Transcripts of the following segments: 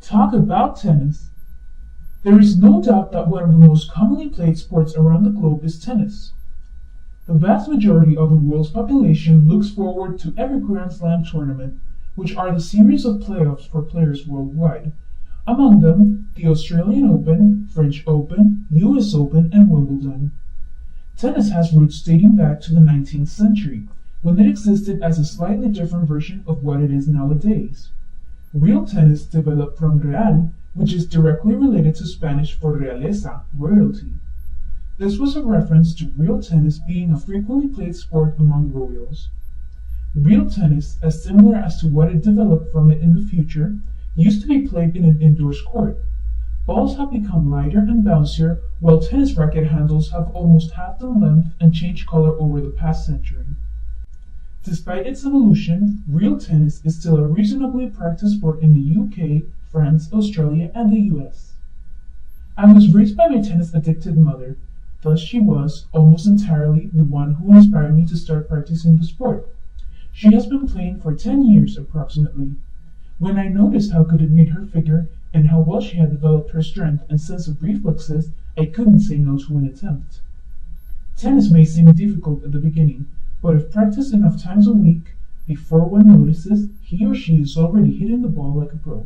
Talk about tennis. There is no doubt that one of the most commonly played sports around the globe is tennis. The vast majority of the world's population looks forward to every Grand Slam tournament, which are the series of playoffs for players worldwide. Among them, the Australian Open, French Open, US Open, and Wimbledon. Tennis has roots dating back to the 19th century, when it existed as a slightly different version of what it is nowadays. Real tennis developed from Real, which is directly related to Spanish for realeza, royalty. This was a reference to real tennis being a frequently played sport among royals. Real tennis, as similar as to what it developed from it in the future, used to be played in an indoors court. Balls have become lighter and bouncier, while tennis racket handles have almost halved in length and changed color over the past century. Despite its evolution, real tennis is still a reasonably practiced sport in the UK, France, Australia, and the US. I was raised by my tennis-addicted mother, thus she was, almost entirely, the one who inspired me to start practicing the sport. She has been playing for 10 years approximately. When I noticed how good it made her figure, and how well she had developed her strength and sense of reflexes, I couldn't say no to an attempt. Tennis may seem difficult at the beginning, but if practiced enough times a week, before one notices, he or she is already hitting the ball like a pro.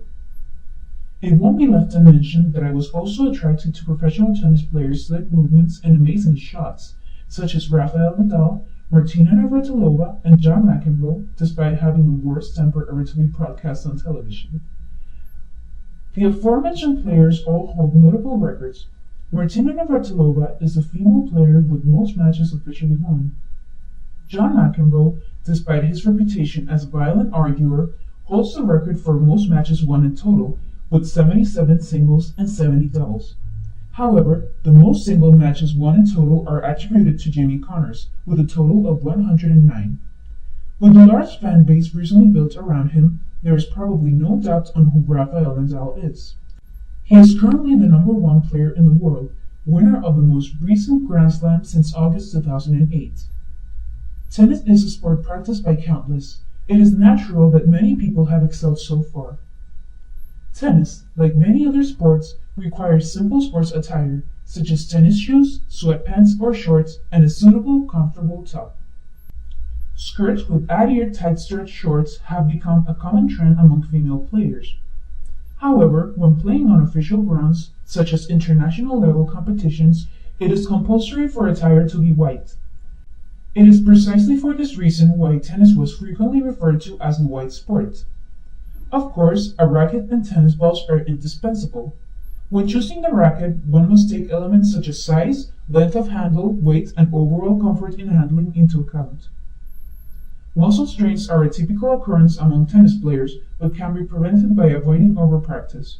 It won't be left unmentioned that I was also attracted to professional tennis players' slick movements and amazing shots, such as Rafael Nadal, Martina Navratilova, and John McEnroe, despite having the worst temper ever to be broadcast on television. The aforementioned players all hold notable records. Martina Navratilova is the female player with most matches officially won. John McEnroe, despite his reputation as a violent arguer, holds the record for most matches won in total, with 77 singles and 70 doubles. However, the most single matches won in total are attributed to Jimmy Connors, with a total of 109. With a large fan base recently built around him, there is probably no doubt on who Rafael Nadal is. He is currently the #1 player in the world, winner of the most recent Grand Slam since August 2008. Tennis is a sport practiced by countless. It is natural that many people have excelled so far. Tennis, like many other sports, requires simple sports attire, such as tennis shoes, sweatpants or shorts, and a suitable, comfortable top. Skirts with ad-ear tight-stretched shorts have become a common trend among female players. However, when playing on official grounds, such as international-level competitions, it is compulsory for attire to be white. It is precisely for this reason why tennis was frequently referred to as the white sport. Of course, a racket and tennis balls are indispensable. When choosing the racket, one must take elements such as size, length of handle, weight, and overall comfort in handling into account. Muscle strains are a typical occurrence among tennis players, but can be prevented by avoiding overpractice.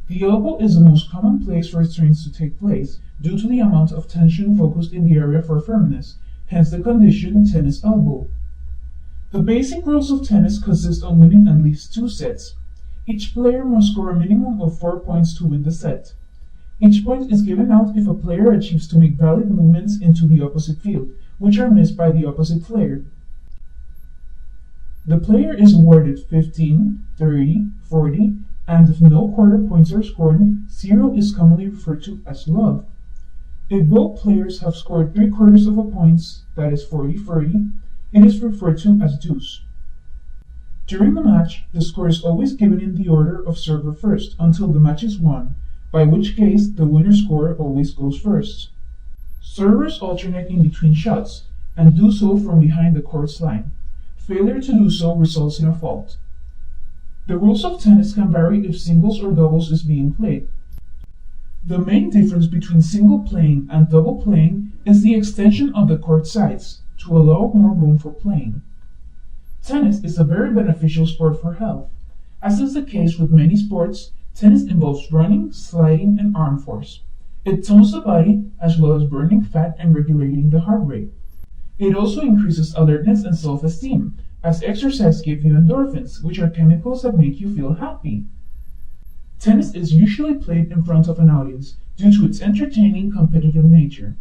The elbow is the most common place for strains to take place, due to the amount of tension focused in the area for firmness, hence the condition tennis elbow. The basic rules of tennis consist of winning at least 2 sets. Each player must score a minimum of 4 points to win the set. Each point is given out if a player achieves to make valid movements into the opposite field, which are missed by the opposite player. The player is awarded 15, 30, 40, and if no quarter points are scored, 0 is commonly referred to as love. If both players have scored 3/4 of a point, that is 40-40, it is referred to as deuce. During the match, the score is always given in the order of server first until the match is won, by which case the winner's score always goes first. Servers alternate in between shots, and do so from behind the court's line. Failure to do so results in a fault. The rules of tennis can vary if singles or doubles is being played. The main difference between single playing and double playing is the extension of the court sides, to allow more room for playing. Tennis is a very beneficial sport for health. As is the case with many sports, tennis involves running, sliding, and arm force. It tones the body, as well as burning fat and regulating the heart rate. It also increases alertness and self-esteem, as exercise gives you endorphins, which are chemicals that make you feel happy. Tennis is usually played in front of an audience due to its entertaining, competitive nature.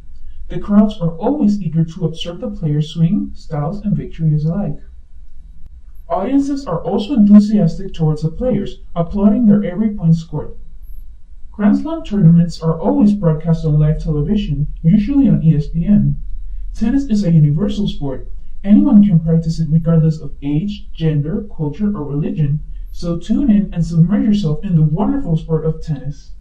The crowds are always eager to observe the players' swing, styles, and victories alike. Audiences are also enthusiastic towards the players, applauding their every point scored. Grand Slam tournaments are always broadcast on live television, usually on ESPN. Tennis is a universal sport. Anyone can practice it regardless of age, gender, culture, or religion, so tune in and submerge yourself in the wonderful sport of tennis.